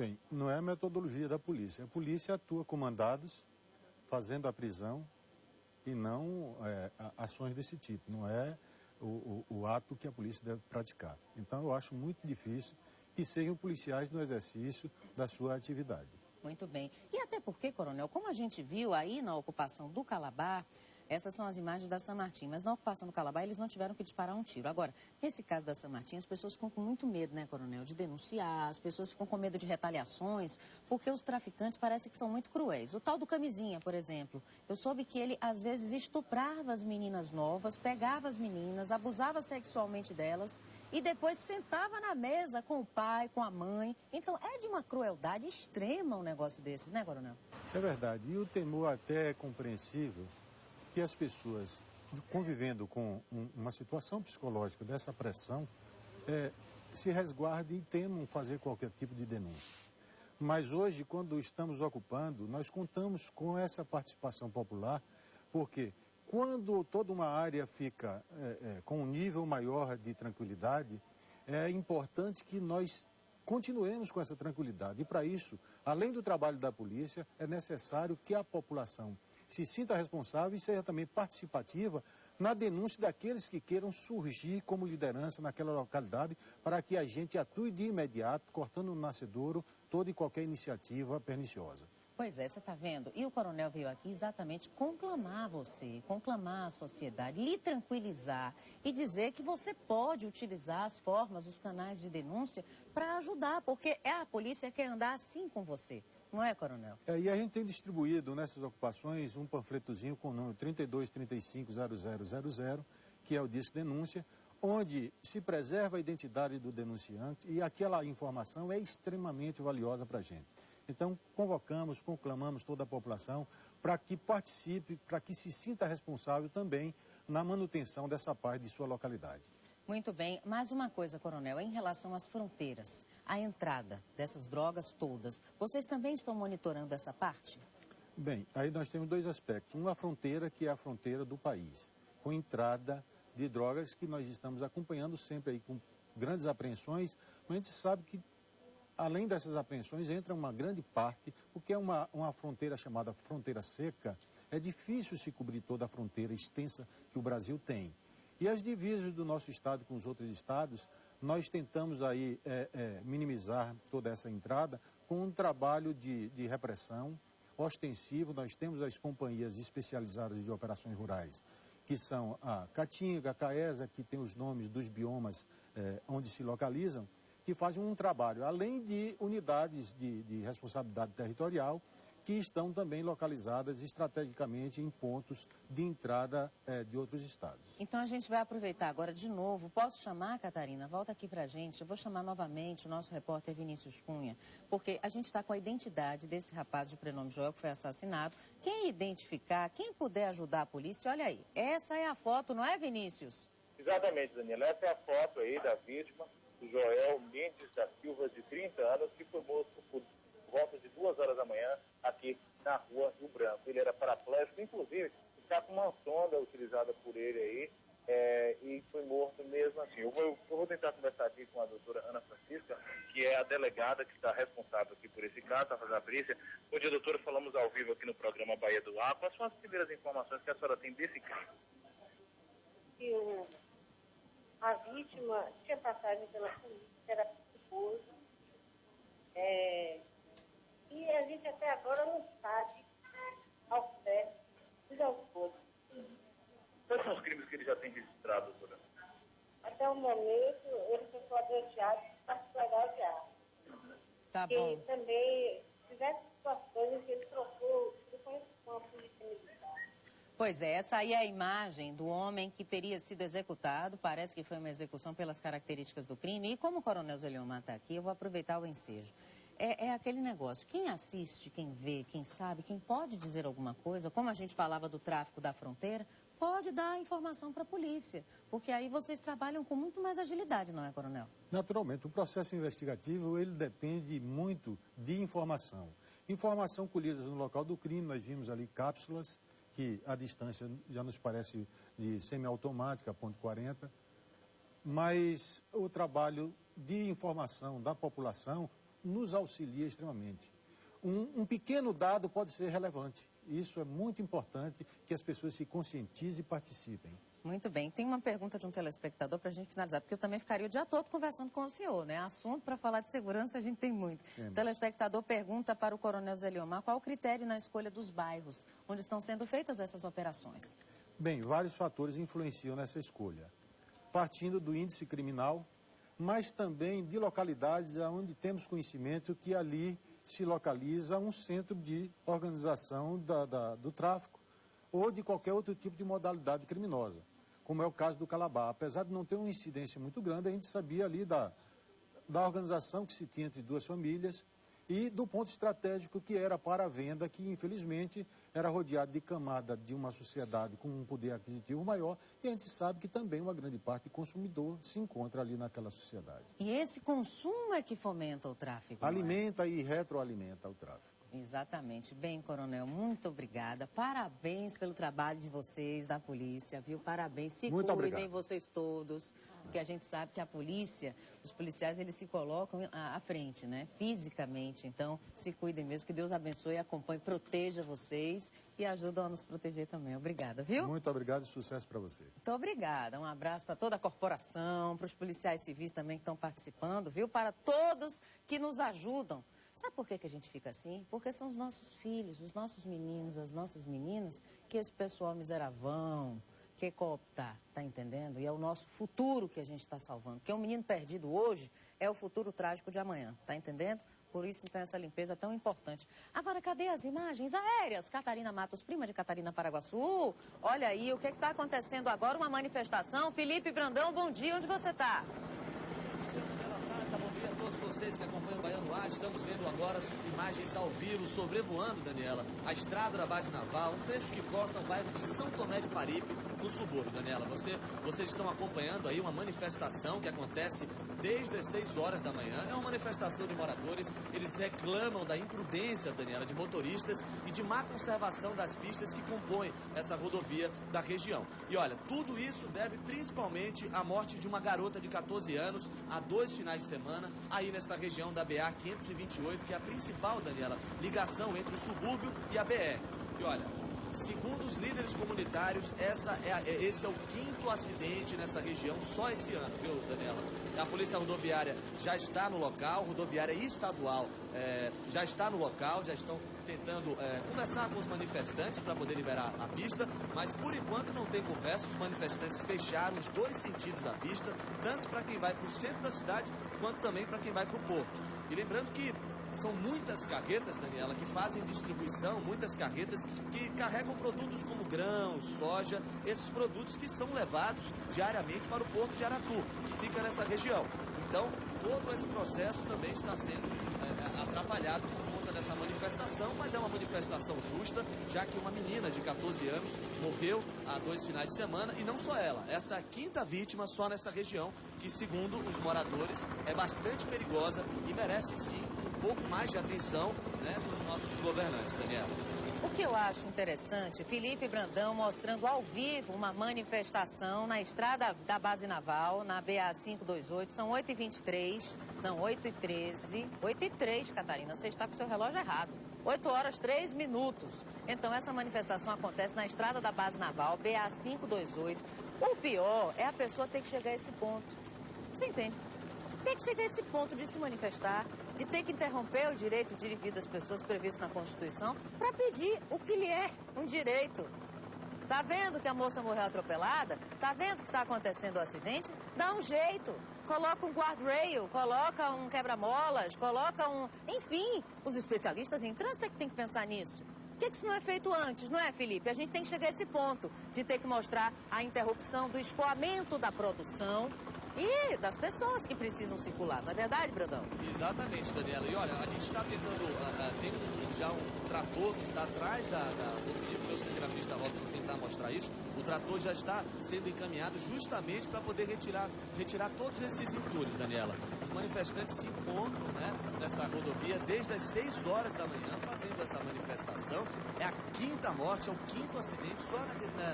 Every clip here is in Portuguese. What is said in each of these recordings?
Bem, não é a metodologia da polícia. A polícia atua com mandados, fazendo a prisão e não ações desse tipo. Não é o ato que a polícia deve praticar. Então, eu acho muito difícil que sejam policiais no exercício da sua atividade. Muito bem. E até porque, coronel, como a gente viu aí na ocupação do Calabar, essas são as imagens da San Martín, mas na ocupação do Calabar eles não tiveram que disparar um tiro. Agora, nesse caso da San Martín, as pessoas ficam com muito medo, né, coronel, de denunciar, as pessoas ficam com medo de retaliações, porque os traficantes parecem que são muito cruéis. O tal do Camisinha, por exemplo, eu soube que ele, às vezes, estuprava as meninas novas, pegava as meninas, abusava sexualmente delas e depois sentava na mesa com o pai, com a mãe. Então, é de uma crueldade extrema um negócio desses, né, coronel? É verdade. E o temor até é compreensível que as pessoas, convivendo com uma situação psicológica dessa pressão, se resguardem e temam fazer qualquer tipo de denúncia. Mas hoje, quando estamos ocupando, nós contamos com essa participação popular, porque quando toda uma área fica com um nível maior de tranquilidade, é importante que nós continuemos com essa tranquilidade. E para isso, além do trabalho da polícia, é necessário que a população se sinta responsável e seja também participativa na denúncia daqueles que queiram surgir como liderança naquela localidade, para que a gente atue de imediato, cortando no nascedouro toda e qualquer iniciativa perniciosa. Pois é, você está vendo? E o coronel veio aqui exatamente conclamar você, conclamar a sociedade, lhe tranquilizar e dizer que você pode utilizar as formas, os canais de denúncia para ajudar, porque a polícia quer andar assim com você. Não é, coronel? E a gente tem distribuído nessas ocupações um panfletozinho com o número 32350000, que é o Disque Denúncia, onde se preserva a identidade do denunciante e aquela informação é extremamente valiosa para a gente. Então, convocamos, conclamamos toda a população para que participe, para que se sinta responsável também na manutenção dessa paz de sua localidade. Muito bem. Mais uma coisa, coronel, em relação às fronteiras, a entrada dessas drogas todas, vocês também estão monitorando essa parte? Bem, aí nós temos dois aspectos. Uma fronteira que é a fronteira do país, com entrada de drogas que nós estamos acompanhando sempre aí com grandes apreensões, mas a gente sabe que além dessas apreensões entra uma grande parte, porque é uma fronteira chamada fronteira seca, é difícil se cobrir toda a fronteira extensa que o Brasil tem. E as divisas do nosso estado com os outros estados, nós tentamos aí minimizar toda essa entrada com um trabalho de repressão ostensivo. Nós temos as companhias especializadas de operações rurais, que são a Caatinga, a Caesa, que tem os nomes dos biomas onde se localizam, que fazem um trabalho, além de unidades de responsabilidade territorial, que estão também localizadas estrategicamente em pontos de entrada de outros estados. Então a gente vai aproveitar agora de novo. Posso chamar, Catarina? Volta aqui pra gente. Eu vou chamar novamente o nosso repórter Vinícius Cunha, porque a gente está com a identidade desse rapaz de prenome Joel que foi assassinado. Quem identificar, quem puder ajudar a polícia, olha aí. Essa é a foto, não é, Vinícius? Exatamente, Daniela. Essa é a foto aí da vítima, o Joel Mendes da Silva, de 30 anos, que foi morto por volta de 2 horas da manhã aqui na rua Rio Branco. Ele era paraplégico, inclusive está com uma sonda utilizada por ele aí e foi morto mesmo assim. Eu vou tentar conversar aqui com a doutora Ana Francisca, que é a delegada que está responsável aqui por esse caso, está fazendo a perícia. Bom dia, doutora. Falamos ao vivo aqui no programa Bahia do Ar. Quais são as primeiras informações que a senhora tem desse caso? A vítima tinha passagem pela polícia, era esposa. E a gente até agora não sabe ao certo os autores. Quais são os crimes que ele já tem registrado, doutora? Até o momento, ele foi flagrantado de particularidade de arma. Tá bom. E também diversas situações em que ele trocou com a polícia militar. Pois é, essa aí é a imagem do homem que teria sido executado. Parece que foi uma execução pelas características do crime. E como o coronel Zeliomar está aqui, eu vou aproveitar o ensejo. É aquele negócio, quem assiste, quem vê, quem sabe, quem pode dizer alguma coisa, como a gente falava do tráfico da fronteira, pode dar informação para a polícia, porque aí vocês trabalham com muito mais agilidade, não é, coronel? Naturalmente, o processo investigativo, ele depende muito de informação. Informação colhida no local do crime, nós vimos ali cápsulas, que a distância já nos parece de semiautomática, .40, mas o trabalho de informação da população nos auxilia extremamente. Um pequeno dado pode ser relevante. Isso é muito importante que as pessoas se conscientizem e participem. Muito bem. Tem uma pergunta de um telespectador para a gente finalizar, porque eu também ficaria o dia todo conversando com o senhor, né? Assunto para falar de segurança a gente tem muito. O telespectador pergunta para o Coronel Zé Liomar qual o critério na escolha dos bairros onde estão sendo feitas essas operações. Bem, vários fatores influenciam nessa escolha. Partindo do índice criminal, mas também de localidades onde temos conhecimento que ali se localiza um centro de organização do tráfico ou de qualquer outro tipo de modalidade criminosa, como é o caso do Calabar. Apesar de não ter uma incidência muito grande, a gente sabia ali da organização que se tinha entre duas famílias e do ponto estratégico que era para a venda, que infelizmente era rodeado de camada de uma sociedade com um poder aquisitivo maior, e a gente sabe que também uma grande parte do consumidor se encontra ali naquela sociedade. E esse consumo é que fomenta o tráfico, alimenta e retroalimenta o tráfico. Exatamente. Bem, Coronel, muito obrigada. Parabéns pelo trabalho de vocês, da polícia, viu? Parabéns. Se muito cuidem obrigado. Vocês todos, porque a gente sabe que a polícia, os policiais, eles se colocam à frente, né? Fisicamente. Então, se cuidem mesmo. Que Deus abençoe, acompanhe, proteja vocês e ajudem a nos proteger também. Obrigada, viu? Muito obrigado e sucesso para você. Muito obrigada. Um abraço para toda a corporação, para os policiais civis também que estão participando, viu? Para todos que nos ajudam. Sabe por que a gente fica assim? Porque são os nossos filhos, os nossos meninos, as nossas meninas, que esse pessoal miseravão quer cooptar, tá entendendo? E é o nosso futuro que a gente está salvando. Porque um menino perdido hoje é o futuro trágico de amanhã, tá entendendo? Por isso, então, essa limpeza é tão importante. Agora, cadê as imagens aéreas? Catarina Matos, prima de Catarina Paraguaçu. Olha aí, o que está acontecendo agora? Uma manifestação. Felipe Brandão, bom dia, onde você está? Bom dia a todos vocês que acompanham o Baiano Ar. Estamos vendo agora imagens ao vivo, sobrevoando, Daniela, a estrada da base naval, um trecho que corta o bairro de São Tomé de Paripe, no subúrbio, Daniela. Vocês estão acompanhando aí uma manifestação que acontece desde as 6 horas da manhã. É uma manifestação de moradores. Eles reclamam da imprudência, Daniela, de motoristas e de má conservação das pistas que compõem essa rodovia da região. E olha, tudo isso deve principalmente à morte de uma garota de 14 anos há 2 finais de semana, aí nesta região da BA 528, que é a principal, Daniela, ligação entre o subúrbio e a BR. E olha, segundo os líderes comunitários, esse é o 5º acidente nessa região só esse ano, viu, Daniela? A Polícia Rodoviária já está no local, rodoviária estadual já está no local, já estão tentando conversar com os manifestantes para poder liberar a pista, mas por enquanto não tem conversa. Os manifestantes fecharam os 2 sentidos da pista, tanto para quem vai para o centro da cidade, quanto também para quem vai para o porto. E lembrando que são muitas carretas, Daniela, que fazem distribuição, muitas carretas que carregam produtos como grãos, soja, esses produtos que são levados diariamente para o porto de Aratu, que fica nessa região. Então, todo esse processo também está sendo atrapalhado por conta dessa manifestação, mas é uma manifestação justa, já que uma menina de 14 anos morreu há 2 finais de semana, e não só ela, essa é a 5ª vítima só nessa região, que segundo os moradores é bastante perigosa e merece sim um pouco mais de atenção, né, dos nossos governantes, Daniela. O que eu acho interessante, Felipe Brandão mostrando ao vivo uma manifestação na estrada da base naval, na BA 528, são 8h23, não, 8h13, 8h03, Catarina, você está com o seu relógio errado, 8 horas 3 minutos. Então essa manifestação acontece na estrada da base naval, BA 528. O pior é a pessoa ter que chegar a esse ponto, você entende? Tem que chegar a esse ponto de se manifestar, de ter que interromper o direito de ir e vir das pessoas previsto na Constituição para pedir o que lhe é um direito. Tá vendo que a moça morreu atropelada? Tá vendo que está acontecendo o acidente? Dá um jeito. Coloca um guardrail, coloca um quebra-molas, coloca um... Enfim, os especialistas em trânsito é que tem que pensar nisso. Por que isso não é feito antes, não é, Felipe? A gente tem que chegar a esse ponto de ter que mostrar a interrupção do escoamento da produção e das pessoas que precisam circular, não é verdade, Brandão? Exatamente, Daniela. E olha, a gente está tentando, tem já um trator que está atrás do meu cinegrafista Robson tentar mostrar isso. O trator já está sendo encaminhado justamente para poder retirar todos esses entulhos, Daniela. Os manifestantes se encontram, né, nesta rodovia desde as 6 horas da manhã fazendo essa manifestação. É a 5ª morte, é o 5º acidente só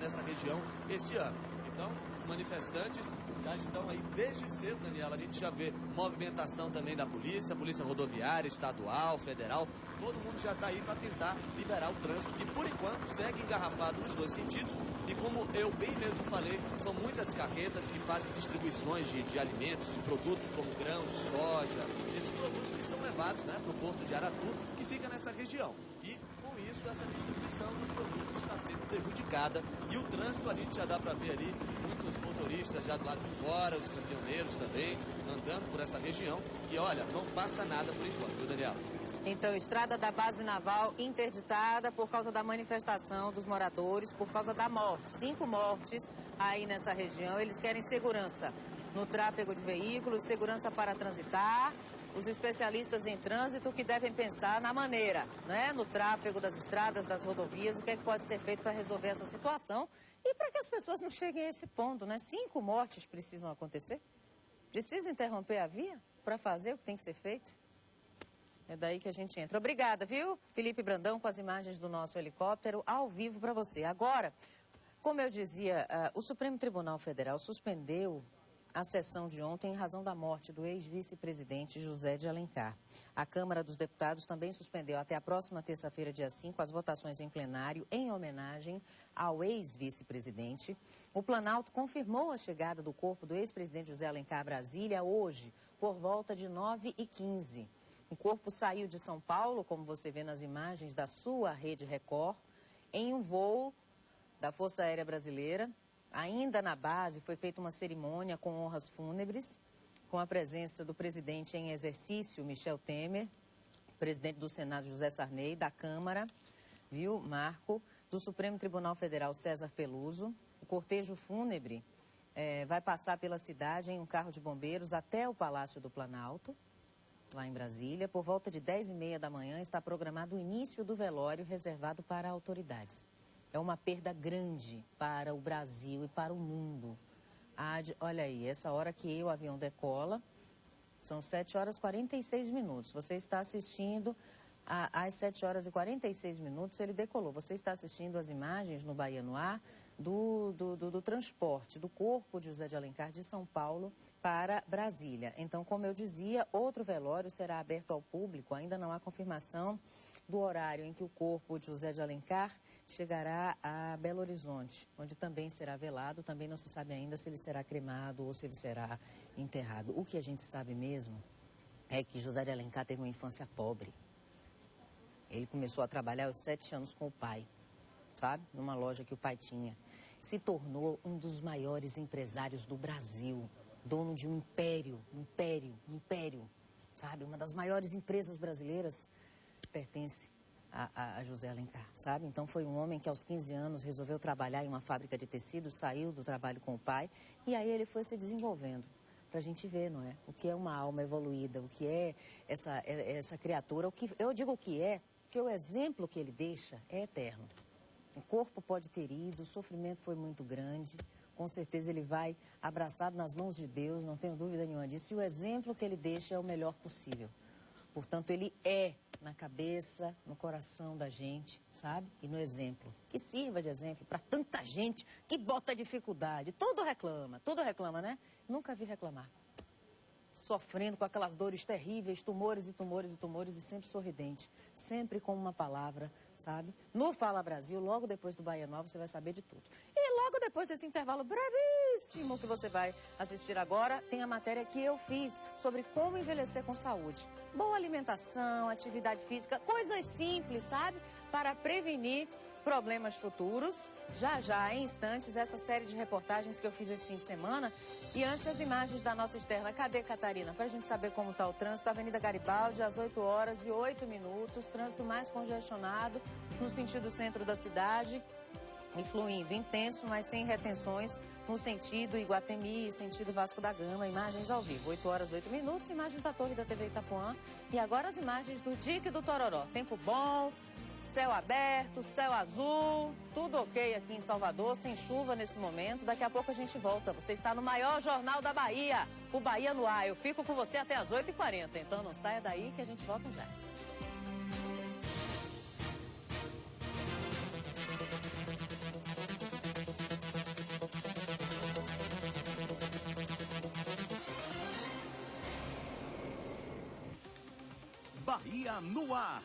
nessa região esse ano. Então, os manifestantes já estão aí desde cedo, Daniela. A gente já vê movimentação também da polícia rodoviária, estadual, federal. Todo mundo já está aí para tentar liberar o trânsito, que por enquanto segue engarrafado nos dois sentidos. E como eu bem mesmo falei, são muitas carretas que fazem distribuições de alimentos, de produtos como grãos, soja, esses produtos que são levados, né, para o porto de Aratu, que fica nessa região. E com isso, essa distribuição dos produtos está sendo prejudicada. E o trânsito, a gente já dá para ver ali muitos motoristas já do lado de fora, os caminhoneiros também, andando por essa região. E olha, não passa nada por enquanto, viu, Daniela? Então, estrada da base naval interditada por causa da manifestação dos moradores, por causa da morte. 5 mortes aí nessa região. Eles querem segurança no tráfego de veículos, segurança para transitar. Os especialistas em trânsito que devem pensar na maneira, né? No tráfego das estradas, das rodovias, o que é que pode ser feito para resolver essa situação e para que as pessoas não cheguem a esse ponto, né? 5 mortes precisam acontecer? Precisa interromper a via para fazer o que tem que ser feito? É daí que a gente entra. Obrigada, viu? Felipe Brandão com as imagens do nosso helicóptero ao vivo para você. Agora, como eu dizia, o Supremo Tribunal Federal suspendeu a sessão de ontem em razão da morte do ex-vice-presidente José de Alencar. A Câmara dos Deputados também suspendeu até a próxima terça-feira, dia 5, as votações em plenário em homenagem ao ex-vice-presidente. O Planalto confirmou a chegada do corpo do ex-presidente José Alencar a Brasília hoje, por volta de 9h15. O corpo saiu de São Paulo, como você vê nas imagens da sua Rede Record, em um voo da Força Aérea Brasileira. Ainda na base foi feita uma cerimônia com honras fúnebres, com a presença do presidente em exercício, Michel Temer, presidente do Senado, José Sarney, da Câmara, viu, Marco, do Supremo Tribunal Federal, César Peluso. O cortejo fúnebre vai passar pela cidade em um carro de bombeiros até o Palácio do Planalto, lá em Brasília. Por volta de 10h30 da manhã está programado o início do velório reservado para autoridades. É uma perda grande para o Brasil e para o mundo. Olha aí, essa hora que o avião decola, são 7h46. Você está assistindo às 7h46, ele decolou. Você está assistindo as imagens no Bahia no Ar do transporte do corpo de José de Alencar de São Paulo para Brasília. Então, como eu dizia, outro velório será aberto ao público. Ainda não há confirmação do horário em que o corpo de José de Alencar chegará a Belo Horizonte, onde também será velado. Também não se sabe ainda se ele será cremado ou se ele será enterrado. O que a gente sabe mesmo é que José de Alencar teve uma infância pobre. Ele começou a trabalhar aos 7 anos com o pai, sabe? Numa loja que o pai tinha. Se tornou um dos maiores empresários do Brasil, dono de um império, sabe? Uma das maiores empresas brasileiras pertence a José Alencar, sabe? Então foi um homem que aos 15 anos resolveu trabalhar em uma fábrica de tecidos, saiu do trabalho com o pai e aí ele foi se desenvolvendo. Pra gente ver, não é? O que é uma alma evoluída, o que é essa criatura, eu digo o que é, porque o exemplo que ele deixa é eterno. O corpo pode ter ido, o sofrimento foi muito grande, com certeza ele vai abraçado nas mãos de Deus, não tenho dúvida nenhuma disso, e o exemplo que ele deixa é o melhor possível. Portanto, ele é na cabeça, no coração da gente, sabe? E no exemplo. Que sirva de exemplo para tanta gente que bota dificuldade. Tudo reclama, né? Nunca vi reclamar. Sofrendo com aquelas dores terríveis, tumores e sempre sorridente. Sempre com uma palavra, sabe? No Fala Brasil, logo depois do Bahia Nova, você vai saber de tudo. E logo depois desse intervalo brevíssimo que você vai assistir agora, tem a matéria que eu fiz sobre como envelhecer com saúde. Boa alimentação, atividade física, coisas simples, sabe? Para prevenir problemas futuros. Já, em instantes, essa série de reportagens que eu fiz esse fim de semana. E antes, as imagens da nossa externa. Cadê, Catarina? Para a gente saber como está o trânsito. Avenida Garibaldi, às 8h08. Trânsito mais congestionado no sentido centro da cidade. E fluindo intenso, mas sem retenções no sentido Iguatemi, sentido Vasco da Gama. Imagens ao vivo, 8h08. Imagens da Torre da TV Itapuã. E agora as imagens do Dique do Tororó. Tempo bom. Céu aberto, céu azul, tudo ok aqui em Salvador, sem chuva nesse momento. Daqui a pouco a gente volta. Você está no maior jornal da Bahia, o Bahia no Ar. Eu fico com você até às 8h40, então não saia daí que a gente volta já. Bahia no ar.